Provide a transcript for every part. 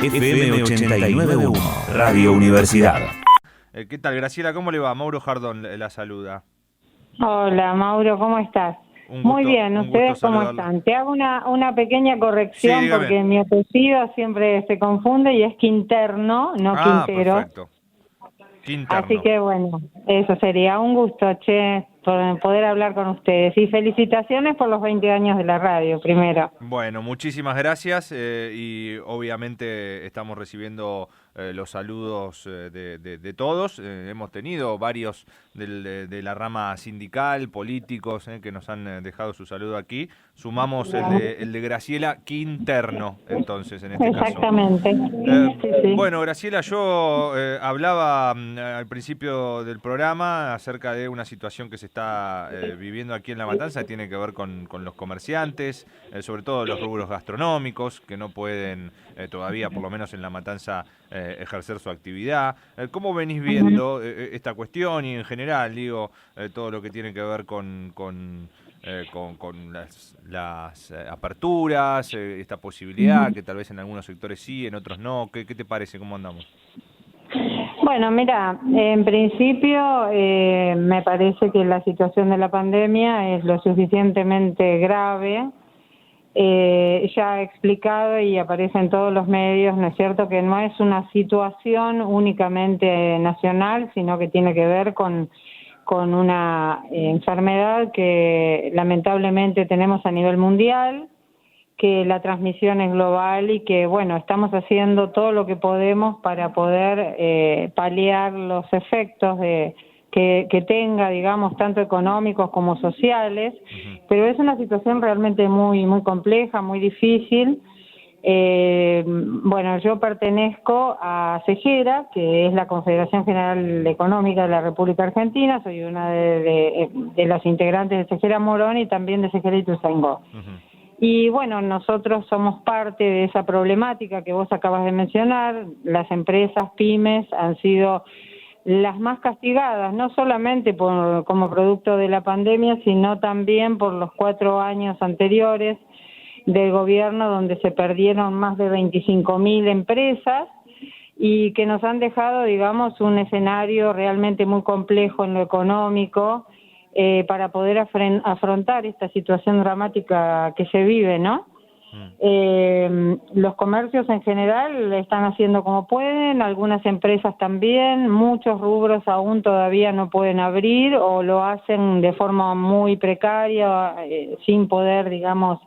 FM 89.1, Radio Universidad. ¿Qué tal, Graciela? ¿Cómo le va? Mauro Jardón la saluda. Hola, Mauro, ¿cómo estás? Muy bien, ¿ustedes cómo están? Te hago una pequeña corrección, sí, porque mi apellido siempre se confunde y es Quinterno, no Quintero. Perfecto. Quinterno. Así que bueno, eso sería un gusto, por poder hablar con ustedes. Y felicitaciones por los 20 años de la radio, primero. Bueno, muchísimas gracias y obviamente estamos recibiendo los saludos de todos. Hemos tenido varios de la rama sindical, políticos, que nos han dejado su saludo aquí. Sumamos el de Graciela Quinterno, entonces, en este caso. Exactamente. Sí. Bueno, Graciela, yo hablaba al principio del programa acerca de una situación que se está viviendo aquí en La Matanza, que tiene que ver con los comerciantes, sobre todo los rubros gastronómicos, que no pueden todavía, por lo menos en La Matanza, ejercer su actividad. ¿Cómo venís viendo esta cuestión y en general, digo, todo lo que tiene que ver con las aperturas, esta posibilidad que tal vez en algunos sectores sí, en otros no? ¿Qué te parece? ¿Cómo andamos? Bueno, mira, en principio me parece que la situación de la pandemia es lo suficientemente grave. Ya he explicado y aparece en todos los medios, ¿no es cierto?, que no es una situación únicamente nacional, sino que tiene que ver con una enfermedad que lamentablemente tenemos a nivel mundial, que la transmisión es global y que, bueno, estamos haciendo todo lo que podemos para poder paliar los efectos que tenga, digamos, tanto económicos como sociales, pero es una situación realmente muy, muy compleja, muy difícil. Bueno, yo pertenezco a CEGERA, que es la Confederación General Económica de la República Argentina, soy una de las integrantes de CEGERA Morón y también de CEGERA Ituzaingó. Y bueno, nosotros somos parte de esa problemática que vos acabas de mencionar. Las empresas, pymes, han sido las más castigadas, no solamente como producto de la pandemia, sino también por los 4 años anteriores del gobierno, donde se perdieron más de 25.000 empresas y que nos han dejado, digamos, un escenario realmente muy complejo en lo económico para poder afrontar esta situación dramática que se vive, ¿no? Los comercios en general están haciendo como pueden, algunas empresas también, muchos rubros aún todavía no pueden abrir o lo hacen de forma muy precaria, sin poder, digamos,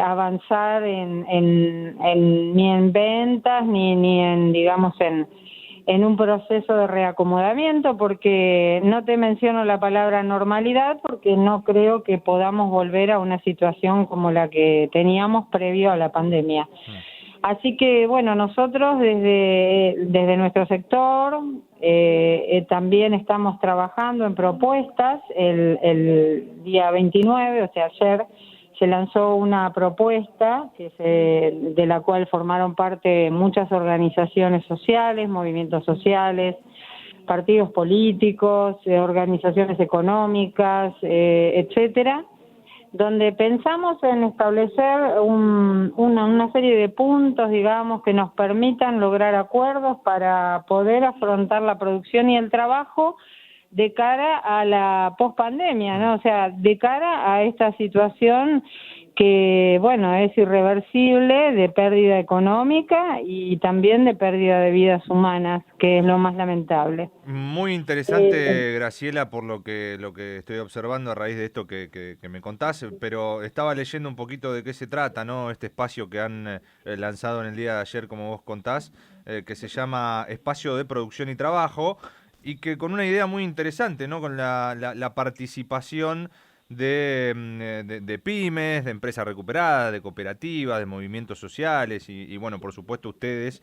avanzar ni en ventas ni en, digamos, en un proceso de reacomodamiento, porque no te menciono la palabra normalidad, porque no creo que podamos volver a una situación como la que teníamos previo a la pandemia. Así que, bueno, nosotros desde nuestro sector también estamos trabajando en propuestas. El día 29, o sea, ayer, se lanzó una propuesta de la cual formaron parte muchas organizaciones sociales, movimientos sociales, partidos políticos, organizaciones económicas, etcétera, donde pensamos en establecer una serie de puntos, digamos, que nos permitan lograr acuerdos para poder afrontar la producción y el trabajo de cara a la pospandemia, ¿no? O sea, de cara a esta situación que, bueno, es irreversible, de pérdida económica y también de pérdida de vidas humanas, que es lo más lamentable. Muy interesante, Graciela, por lo que estoy observando a raíz de esto que me contás, pero estaba leyendo un poquito de qué se trata, ¿no? Este espacio que han lanzado en el día de ayer, como vos contás, que se llama Espacio de Producción y Trabajo, y que con una idea muy interesante, ¿no? Con la participación de pymes, de empresas recuperadas, de cooperativas, de movimientos sociales y bueno, por supuesto ustedes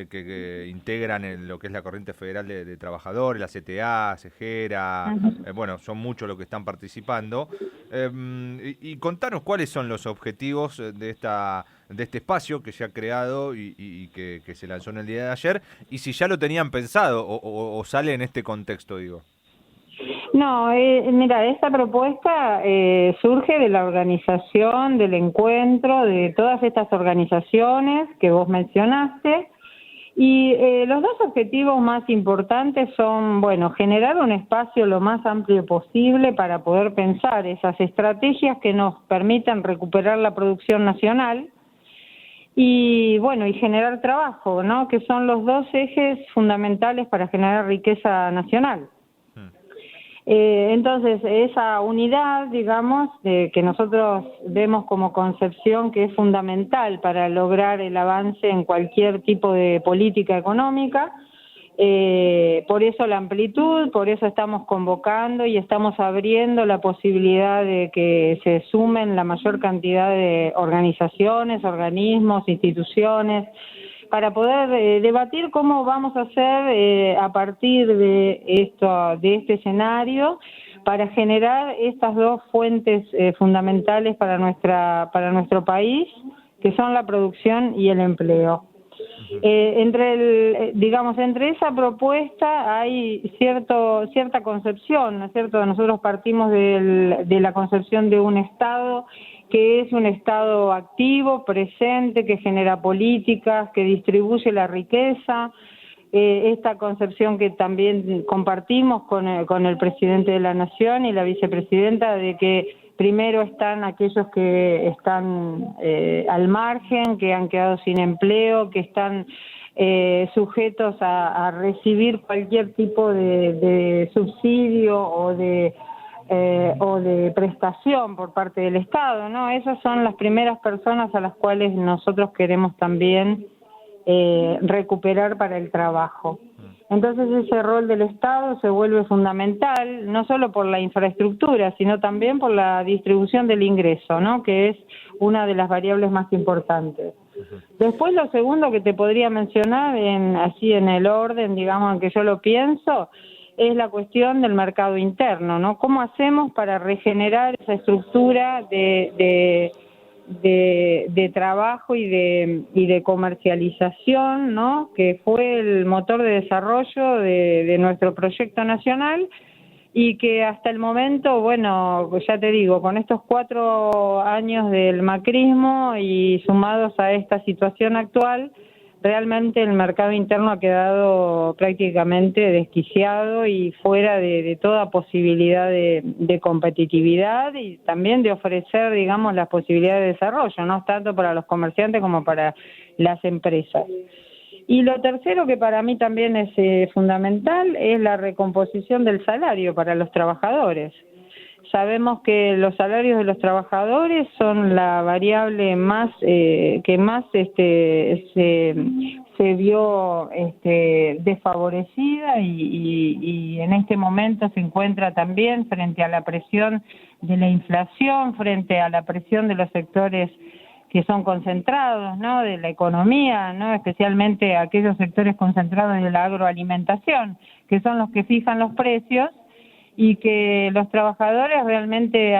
que integran lo que es la Corriente Federal de Trabajadores, la CTA, CEGERA, bueno, son muchos los que están participando. Y contanos cuáles son los objetivos de este espacio que se ha creado y que se lanzó en el día de ayer, y si ya lo tenían pensado o sale en este contexto, digo. No, mira, esta propuesta surge de la organización, del encuentro de todas estas organizaciones que vos mencionaste, y los dos objetivos más importantes son, bueno, generar un espacio lo más amplio posible para poder pensar esas estrategias que nos permitan recuperar la producción nacional y, bueno, y generar trabajo, ¿no? Que son los dos ejes fundamentales para generar riqueza nacional. Entonces, esa unidad, digamos, que nosotros vemos como concepción que es fundamental para lograr el avance en cualquier tipo de política económica, por eso la amplitud, por eso estamos convocando y estamos abriendo la posibilidad de que se sumen la mayor cantidad de organizaciones, organismos, instituciones, para poder debatir cómo vamos a hacer a partir de este escenario para generar estas dos fuentes fundamentales para nuestro país, que son la producción y el empleo. Entre esa propuesta hay cierta concepción, ¿no es cierto? Nosotros partimos de la concepción de un Estado que es un Estado activo, presente, que genera políticas, que distribuye la riqueza, esta concepción que también compartimos con el presidente de la Nación y la vicepresidenta, de que primero están aquellos que están al margen, que han quedado sin empleo, que están sujetos a recibir cualquier tipo de subsidio o de prestación por parte del Estado, ¿no? Esas son las primeras personas a las cuales nosotros queremos también recuperar para el trabajo. Entonces ese rol del Estado se vuelve fundamental, no solo por la infraestructura, sino también por la distribución del ingreso, ¿no? Que es una de las variables más importantes. Después, lo segundo que te podría mencionar, así en el orden, digamos, en que yo lo pienso, es la cuestión del mercado interno, ¿no? ¿Cómo hacemos para regenerar esa estructura de trabajo y de comercialización, ¿no? Que fue el motor de desarrollo de nuestro proyecto nacional y que hasta el momento, bueno, pues ya te digo, con estos 4 años del macrismo y sumados a esta situación actual, realmente el mercado interno ha quedado prácticamente desquiciado y fuera de toda posibilidad de competitividad y también de ofrecer, digamos, las posibilidades de desarrollo, no tanto para los comerciantes como para las empresas. Y lo tercero, que para mí también es fundamental, es la recomposición del salario para los trabajadores. Sabemos que los salarios de los trabajadores son la variable más que más se vio desfavorecida y en este momento se encuentra también frente a la presión de la inflación, frente a la presión de los sectores que son concentrados, ¿no? De la economía, ¿no? Especialmente aquellos sectores concentrados en la agroalimentación, que son los que fijan los precios, y que los trabajadores realmente,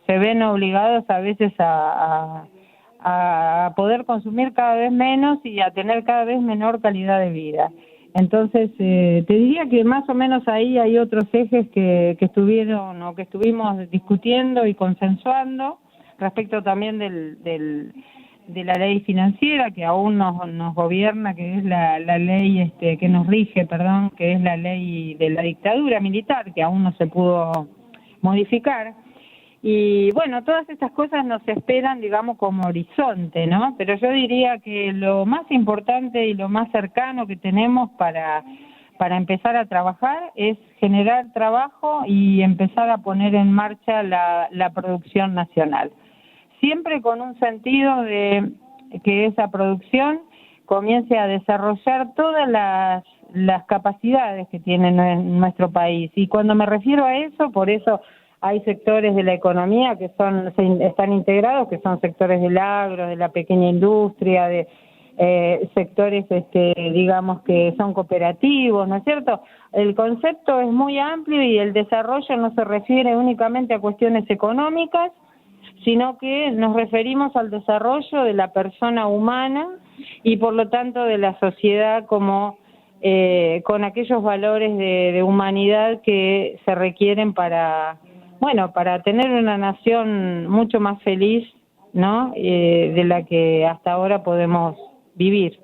se ven obligados a veces a poder consumir cada vez menos y a tener cada vez menor calidad de vida. Entonces, te diría que más o menos ahí hay otros ejes que estuvimos discutiendo y consensuando respecto también de la ley financiera que aún nos gobierna, que es la ley que nos rige, que es la ley de la dictadura militar, que aún no se pudo modificar. Y bueno, todas estas cosas nos esperan, digamos, como horizonte, ¿no? Pero yo diría que lo más importante y lo más cercano que tenemos para empezar a trabajar es generar trabajo y empezar a poner en marcha la producción nacional. Siempre con un sentido de que esa producción comience a desarrollar todas las capacidades que tiene nuestro país. Y cuando me refiero a eso, por eso hay sectores de la economía que están integrados, que son sectores del agro, de la pequeña industria, de sectores, digamos, que son cooperativos, ¿no es cierto? El concepto es muy amplio y el desarrollo no se refiere únicamente a cuestiones económicas, sino que nos referimos al desarrollo de la persona humana y por lo tanto de la sociedad como con aquellos valores de humanidad que se requieren para tener una nación mucho más feliz, ¿no? De la que hasta ahora podemos vivir.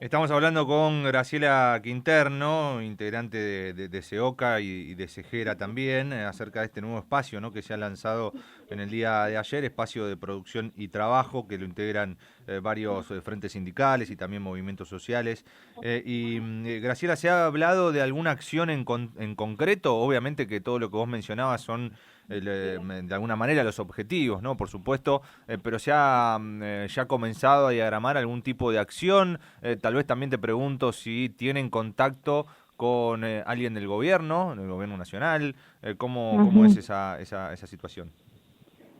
Estamos hablando con Graciela Quinterno, integrante de SEOCA y de SEGERA también, acerca de este nuevo espacio, ¿no?, que se ha lanzado en el día de ayer, espacio de producción y trabajo, que lo integran varios frentes sindicales y también movimientos sociales. Graciela, ¿se ha hablado de alguna acción en concreto? Obviamente que todo lo que vos mencionabas son de alguna manera los objetivos, ¿no? Por supuesto, pero ya ha comenzado a diagramar algún tipo de acción. Tal vez también te pregunto si tienen contacto con alguien del gobierno nacional. ¿Cómo es esa situación?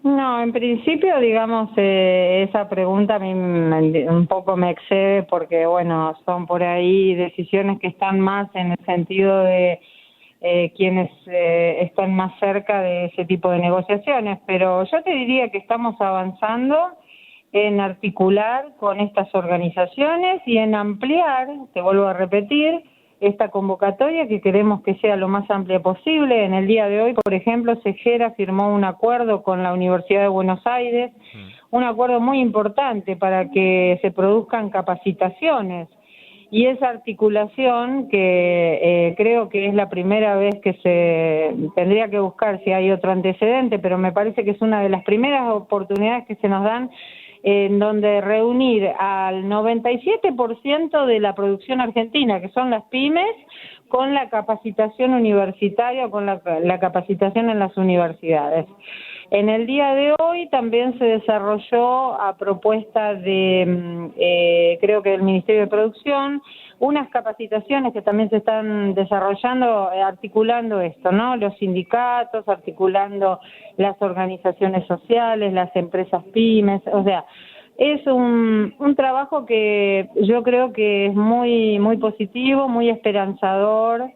No, en principio, digamos, esa pregunta a mí un poco me excede porque, bueno, son por ahí decisiones que están más en el sentido de quienes están más cerca de ese tipo de negociaciones, pero yo te diría que estamos avanzando en articular con estas organizaciones y en ampliar, te vuelvo a repetir, esta convocatoria que queremos que sea lo más amplia posible. En el día de hoy, por ejemplo, SEGERA firmó un acuerdo con la Universidad de Buenos Aires, un acuerdo muy importante para que se produzcan capacitaciones. Y esa articulación, que creo que es la primera vez que se tendría que buscar si hay otro antecedente, pero me parece que es una de las primeras oportunidades que se nos dan en donde reunir al 97% de la producción argentina, que son las pymes, con la capacitación universitaria o con la capacitación en las universidades. En el día de hoy también se desarrolló a propuesta de, creo que del Ministerio de Producción, unas capacitaciones que también se están desarrollando, articulando esto, ¿no? Los sindicatos, articulando las organizaciones sociales, las empresas pymes, o sea, es un trabajo que yo creo que es muy, muy positivo, muy esperanzador,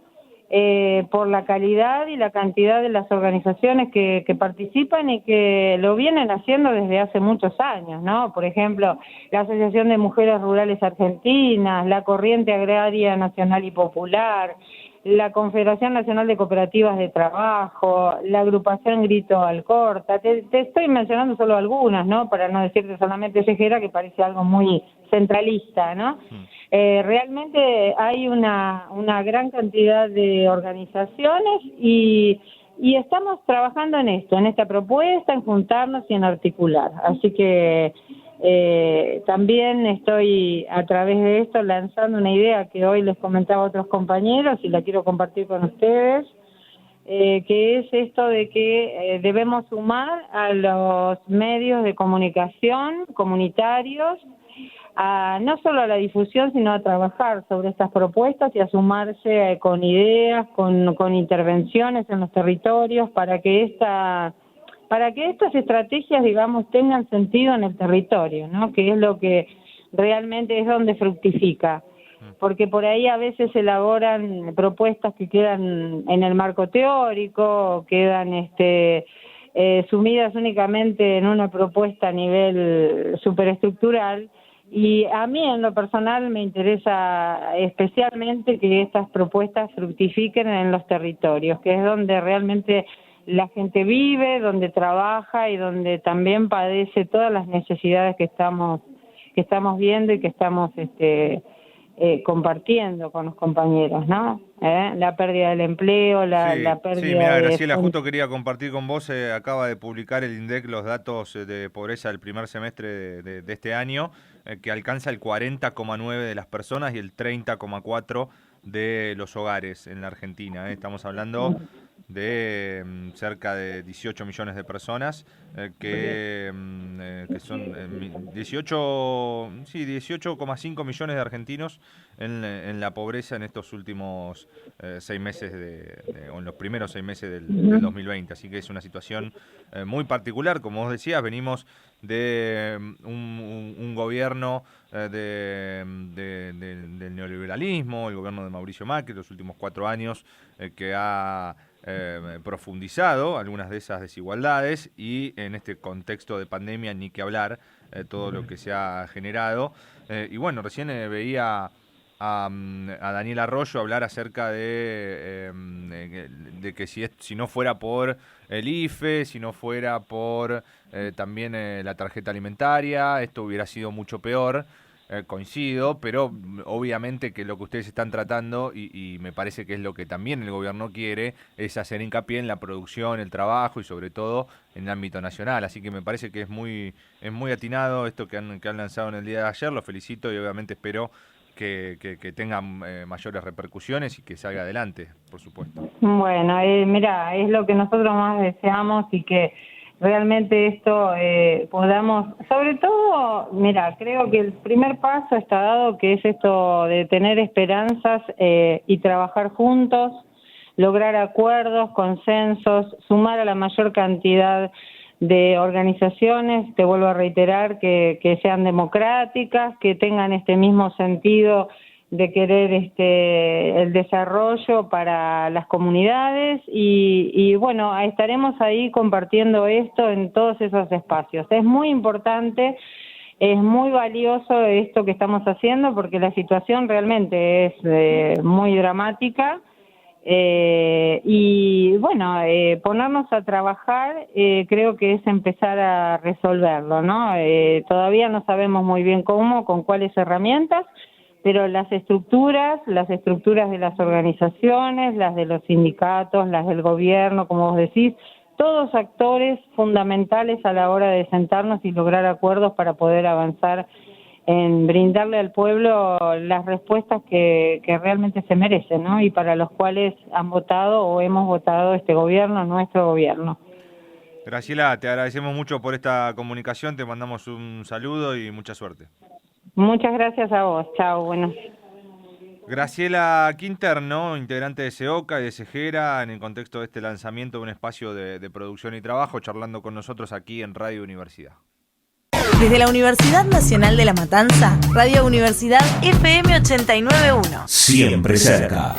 por la calidad y la cantidad de las organizaciones que participan y que lo vienen haciendo desde hace muchos años, ¿no? Por ejemplo, la Asociación de Mujeres Rurales Argentinas, la Corriente Agraria Nacional y Popular, la Confederación Nacional de Cooperativas de Trabajo, la agrupación Grito Alcorta. Te estoy mencionando solo algunas, ¿no? Para no decirte solamente SEGERA, que parece algo muy centralista, ¿no? Realmente hay una gran cantidad de organizaciones y estamos trabajando en esto, en esta propuesta, en juntarnos y en articular. Así que también estoy a través de esto lanzando una idea que hoy les comentaba a otros compañeros y la quiero compartir con ustedes, que es esto de que debemos sumar a los medios de comunicación comunitarios, no solo a la difusión, sino a trabajar sobre estas propuestas y a sumarse con ideas, con intervenciones en los territorios para que estas estrategias, digamos, tengan sentido en el territorio, ¿no? Que es lo que realmente es donde fructifica. Porque por ahí a veces se elaboran propuestas que quedan en el marco teórico, quedan sumidas únicamente en una propuesta a nivel superestructural. Y a mí en lo personal me interesa especialmente que estas propuestas fructifiquen en los territorios, que es donde realmente la gente vive, donde trabaja y donde también padece todas las necesidades que estamos viendo y que estamos compartiendo con los compañeros, ¿no? La pérdida del empleo, la pérdida Sí, mira, de... Graciela, justo quería compartir con vos, acaba de publicar el INDEC los datos de pobreza del primer semestre de este año, que alcanza el 40,9% de las personas y el 30,4% de los hogares en la Argentina. Estamos hablando de cerca de 18 millones de personas, que son 18,5 millones de argentinos en la pobreza en estos últimos 6 meses o en los primeros 6 meses del 2020. Así que es una situación muy particular. Como vos decías, venimos de un gobierno del neoliberalismo, el gobierno de Mauricio Macri, los últimos 4 años, que ha profundizado algunas de esas desigualdades, y en este contexto de pandemia ni que hablar, todo lo que se ha generado. Y bueno, recién veía a Daniel Arroyo hablar acerca de que si no fuera por el IFE, si no fuera por también la tarjeta alimentaria, esto hubiera sido mucho peor. Coincido, pero obviamente que lo que ustedes están tratando, y me parece que es lo que también el gobierno quiere, es hacer hincapié en la producción, el trabajo y sobre todo en el ámbito nacional. Así que me parece que es muy atinado esto que han lanzado en el día de ayer. Los felicito y obviamente espero que tengan mayores repercusiones y que salga adelante, por supuesto. Bueno, mira, es lo que nosotros más deseamos y que realmente esto podamos, sobre todo, mira, creo que el primer paso está dado, que es esto de tener esperanzas y trabajar juntos, lograr acuerdos, consensos, sumar a la mayor cantidad de organizaciones, te vuelvo a reiterar, que sean democráticas, que tengan este mismo sentido de querer el desarrollo para las comunidades y bueno, estaremos ahí compartiendo esto en todos esos espacios. Es muy importante, es muy valioso esto que estamos haciendo porque la situación realmente es muy dramática y bueno, ponernos a trabajar creo que es empezar a resolverlo, ¿no? Todavía no sabemos muy bien cómo, con cuáles herramientas, pero las estructuras de las organizaciones, las de los sindicatos, las del gobierno, como vos decís, todos actores fundamentales a la hora de sentarnos y lograr acuerdos para poder avanzar en brindarle al pueblo las respuestas que realmente se merecen, ¿no? Y para los cuales han votado o hemos votado este gobierno, nuestro gobierno. Graciela, te agradecemos mucho por esta comunicación, te mandamos un saludo y mucha suerte. Muchas gracias a vos. Chao, buenas. Graciela Quinterno, integrante de SEOCA y de Segera, en el contexto de este lanzamiento de un espacio de producción y trabajo, charlando con nosotros aquí en Radio Universidad. Desde la Universidad Nacional de La Matanza, Radio Universidad FM 89.1. Siempre cerca.